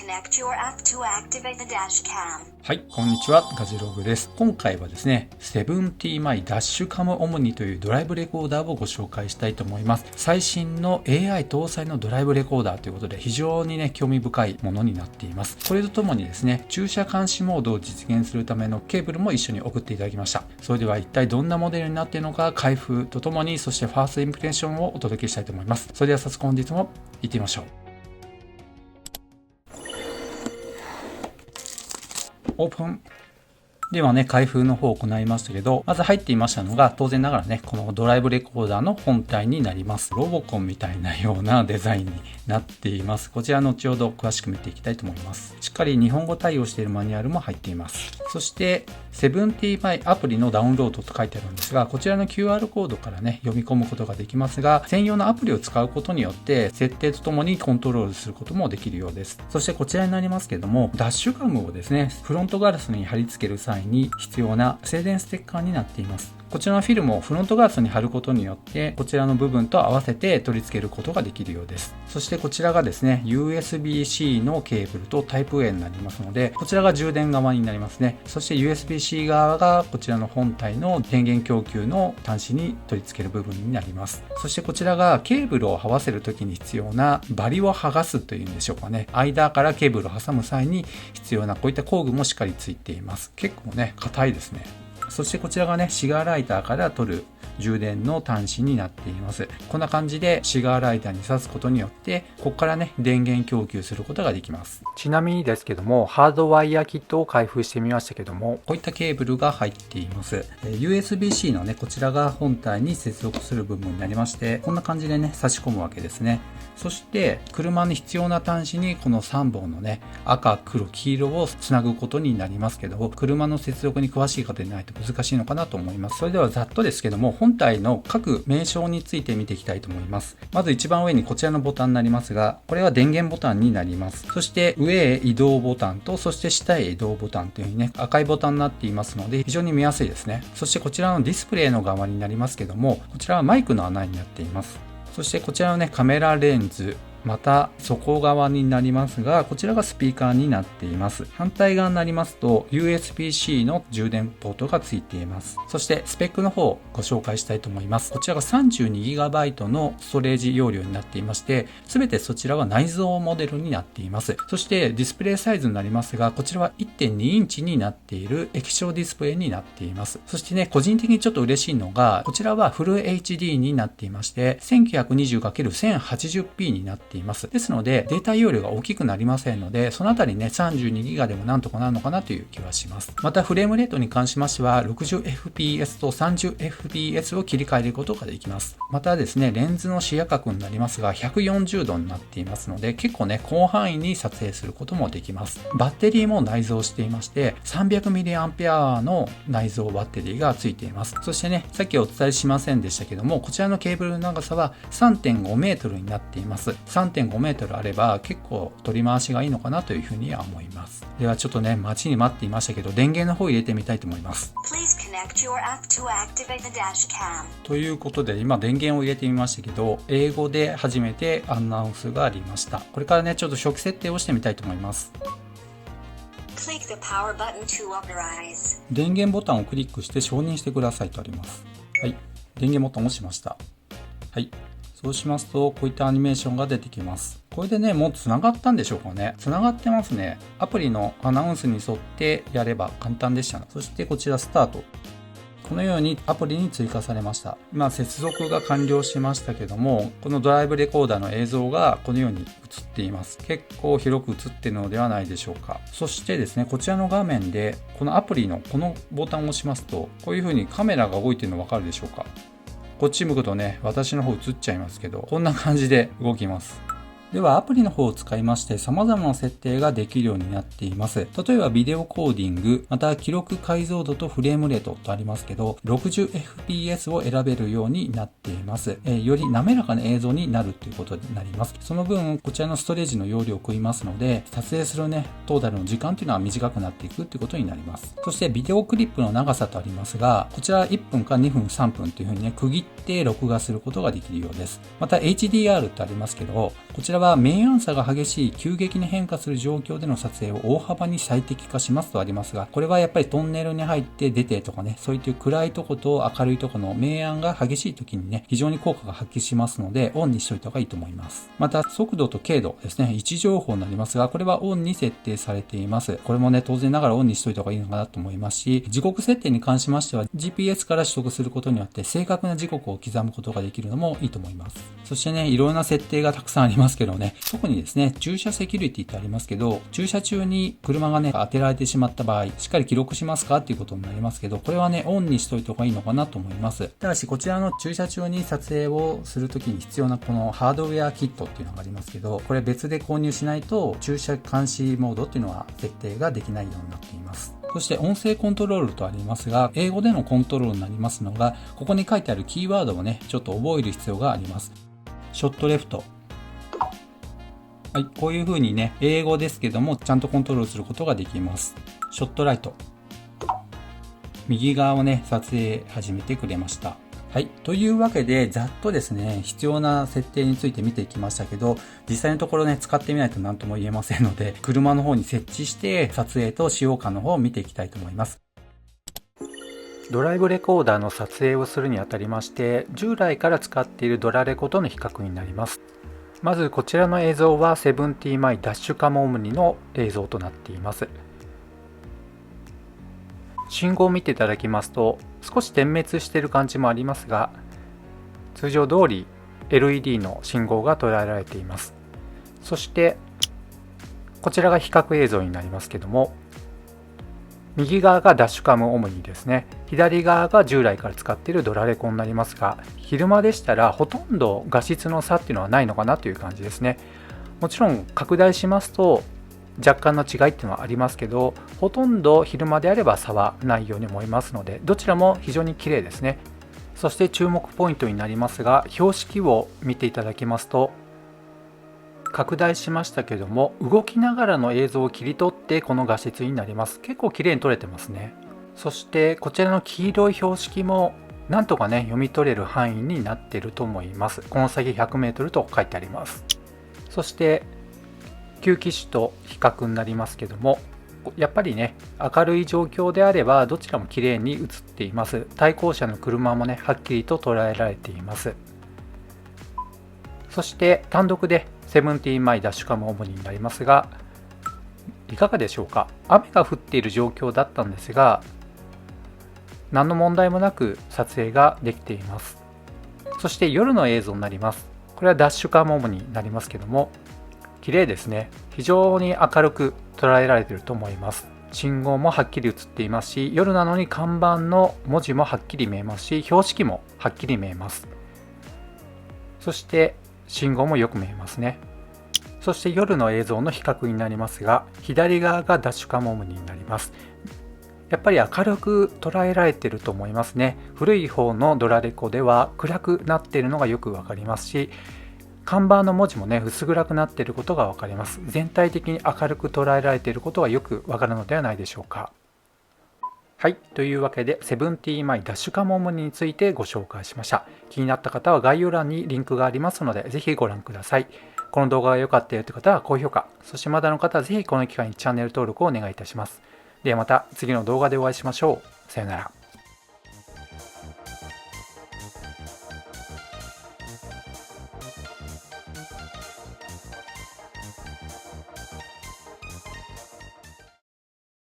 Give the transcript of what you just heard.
connect your app to activate the dash cam. はい、こんにちは、ガジログです。今回はですね、70My ダッシュカムオムニというドライブレコーダーをご紹介したいと思います。最新の AI 搭載のドライブレコーダーということで非常にね、興味深いものになっています。これとともにですね、駐車監視モードを実現するためのケーブルも一緒に送っていただきました。それでは一体どんなモデルになっているのか、開封とともに、そしてファーストインプレッションをお届けしたいと思います。それでは早速本日も行ってみましょう。オープン。ではね、開封の方を行いましたけど、まず入っていましたのが、当然ながらね、このドライブレコーダーの本体になります。ロボコンみたいなようなデザインになっています。こちら後ほど詳しく見ていきたいと思います。しっかり日本語対応しているマニュアルも入っています。そして、70My アプリのダウンロードと書いてあるんですが、こちらの QR コードからね、読み込むことができますが、専用のアプリを使うことによって、設定とともにコントロールすることもできるようです。そしてこちらになりますけども、ダッシュカムをですね、フロントガラスに貼り付ける際に必要な静電ステッカーになっています。こちらのフィルムをフロントガラスに貼ることによって、こちらの部分と合わせて取り付けることができるようです。そしてこちらがですね、USB-C のケーブルと Type-A になりますので、こちらが充電側になりますね。そして USB-C 側がこちらの本体の電源供給の端子に取り付ける部分になります。そしてこちらがケーブルを這わせるときに必要なバリを剥がすというんでしょうかね。間からケーブルを挟む際に必要なこういった工具もしっかりついています。結構ね、硬いですね。そしてこちらがね、シガーライターから取る充電の端子になっています。こんな感じでシガーライターに挿すことによって、ここからね、電源供給することができます。ちなみにですけども、ハードワイヤーキットを開封してみましたけども、こういったケーブルが入っています。USB-C のね、こちらが本体に接続する部分になりまして、こんな感じでね、差し込むわけですね。そして、車に必要な端子にこの3本のね、赤、黒、黄色をつなぐことになりますけど、車の接続に詳しい方でないと難しいのかなと思います。それではざっとですけども、本体の各名称について見ていきたいと思います。まず一番上にこちらのボタンになりますが、これは電源ボタンになります。そして上へ移動ボタンと、そして下へ移動ボタンというふうにね、赤いボタンになっていますので、非常に見やすいですね。そしてこちらのディスプレイの側になりますけども、こちらはマイクの穴になっています。そしてこちらのね、カメラレンズ、また底側になりますが、こちらがスピーカーになっています。反対側になりますと USB-C の充電ポートがついています。そしてスペックの方をご紹介したいと思います。こちらが 32GB のストレージ容量になっていまして、すべてそちらは内蔵モデルになっています。そしてディスプレイサイズになりますが、こちらは 1.2 インチになっている液晶ディスプレイになっています。そしてね、個人的にちょっと嬉しいのが、こちらはフル HD になっていまして、1920×1080p になっています。ですので、データ容量が大きくなりませんので、そのあたりね、32GB でもなんとかなるのかなという気はします。また、フレームレートに関しましては、60fps と 30fps を切り替えることができます。またですね、レンズの視野角になりますが、140度になっていますので、結構ね、広範囲に撮影することもできます。バッテリーも内蔵していまして、300mAh の内蔵バッテリーがついています。そしてね、さっきお伝えしませんでしたけども、こちらのケーブルの長さは 3.5 メートルになっています。3.5 メートルあれば結構取り回しがいいのかなというふうには思います。ではちょっとね、待ちに待っていましたけど、電源の方を入れてみたいと思います。ということで、今電源を入れてみましたけど、英語で初めてアナウンスがありました。これからね、ちょっと初期設定をしてみたいと思います。電源ボタンをクリックして承認してくださいとあります。はい。電源ボタンを押しました。はい。そうしますと、こういったアニメーションが出てきます。これでね、もう繋がったんでしょうかね。繋がってますね。アプリのアナウンスに沿ってやれば簡単でしたね。そしてこちらスタート。このようにアプリに追加されました。今接続が完了しましたけども、このドライブレコーダーの映像がこのように映っています。結構広く映っているのではないでしょうか。そしてですね、こちらの画面でこのアプリのこのボタンを押しますと、こういう風にカメラが動いているのわかるでしょうか。こっち向くとね、私の方映っちゃいますけど、こんな感じで動きます。ではアプリの方を使いまして様々な設定ができるようになっています。例えばビデオコーディング、また記録解像度とフレームレートとありますけど、60fps を選べるようになっています。より滑らかな映像になるということになります。その分、こちらのストレージの容量を食いますので、撮影するね、トータルの時間というのは短くなっていくということになります。そしてビデオクリップの長さとありますが、こちら1分か2分3分というふうにね、区切って録画することができるようです。また HDR とありますけど、こちらはは明暗差が激しい急激に変化する状況での撮影を大幅に最適化しますとありますが、これはやっぱりトンネルに入って出てとかね、そういった暗いとこと明るいとこの明暗が激しい時にね、非常に効果が発揮しますので、オンにしといた方がいいと思います。また、速度と経度ですね、位置情報になりますが、これはオンに設定されています。これもね、当然ながらオンにしといた方がいいのかなと思いますし、時刻設定に関しましては、GPS から取得することによって正確な時刻を刻むことができるのもいいと思います。そしてね、いろんな設定がたくさんありますけどね、特にですね、駐車セキュリティってありますけど、駐車中に車がね、当てられてしまった場合、しっかり記録しますかっていうことになりますけど、これはね、オンにしといた方がいいのかなと思います。ただし、こちらの駐車中に撮影をするときに必要なこのハードウェアキットっていうのがありますけど、これ別で購入しないと駐車監視モードっていうのは設定ができないようになっています。そして音声コントロールとありますが、英語でのコントロールになりますのが、ここに書いてあるキーワードをね、ちょっと覚える必要があります。ショットレフト。はい、こういう風にね、英語ですけども、ちゃんとコントロールすることができます。ショットライト。右側をね、撮影始めてくれました。はい。というわけで、ざっとですね、必要な設定について見ていきましたけど、実際のところね、使ってみないと何とも言えませんので、車の方に設置して、撮影と使用感の方を見ていきたいと思います。ドライブレコーダーの撮影をするにあたりまして、従来から使っているドラレコとの比較になります。まずこちらの映像は 70Mi ダッシュカムオムニの映像となっています。信号を見ていただきますと少し点滅している感じもありますが、通常通り LED の信号が捉えられています。そしてこちらが比較映像になりますけども、右側がダッシュカムオムニですね。左側が従来から使っているドラレコになりますが、昼間でしたらほとんど画質の差っていうのはないのかなという感じですね。もちろん拡大しますと若干の違いっていうのはありますけど、ほとんど昼間であれば差はないように思いますので、どちらも非常に綺麗ですね。そして注目ポイントになりますが、標識を見ていただきますと、拡大しましたけども、動きながらの映像を切り取ってこの画質になります。結構綺麗に撮れてますね。そしてこちらの黄色い標識もなんとかね、読み取れる範囲になっていると思います。この先 100m と書いてあります。そして旧機種と比較になりますけども、やっぱりね、明るい状況であればどちらも綺麗に映っています。対向車の車もね、はっきりと捉えられています。そして単独で70Miダッシュカムオムニになりますが、いかがでしょうか。雨が降っている状況だったんですが、何の問題もなく撮影ができています。そして夜の映像になります。これはダッシュカムオムニになりますけども、綺麗ですね。非常に明るく捉えられていると思います。信号もはっきり映っていますし、夜なのに看板の文字もはっきり見えますし、標識もはっきり見えます。そして信号もよく見えますね。そして夜の映像の比較になりますが、左側がダッシュカムオムニになります。やっぱり明るく捉えられていると思いますね。古い方のドラレコでは暗くなっているのがよくわかりますし、看板の文字もね、薄暗くなっていることがわかります。全体的に明るく捉えられていることがよくわかるのではないでしょうか。はい、というわけで 70Mi ダッシュカムオムニについてご紹介しました。気になった方は概要欄にリンクがありますので、ぜひご覧ください。この動画が良かったよという方は高評価、そしてまだの方はぜひこの機会にチャンネル登録をお願いいたします。ではまた次の動画でお会いしましょう。さよなら。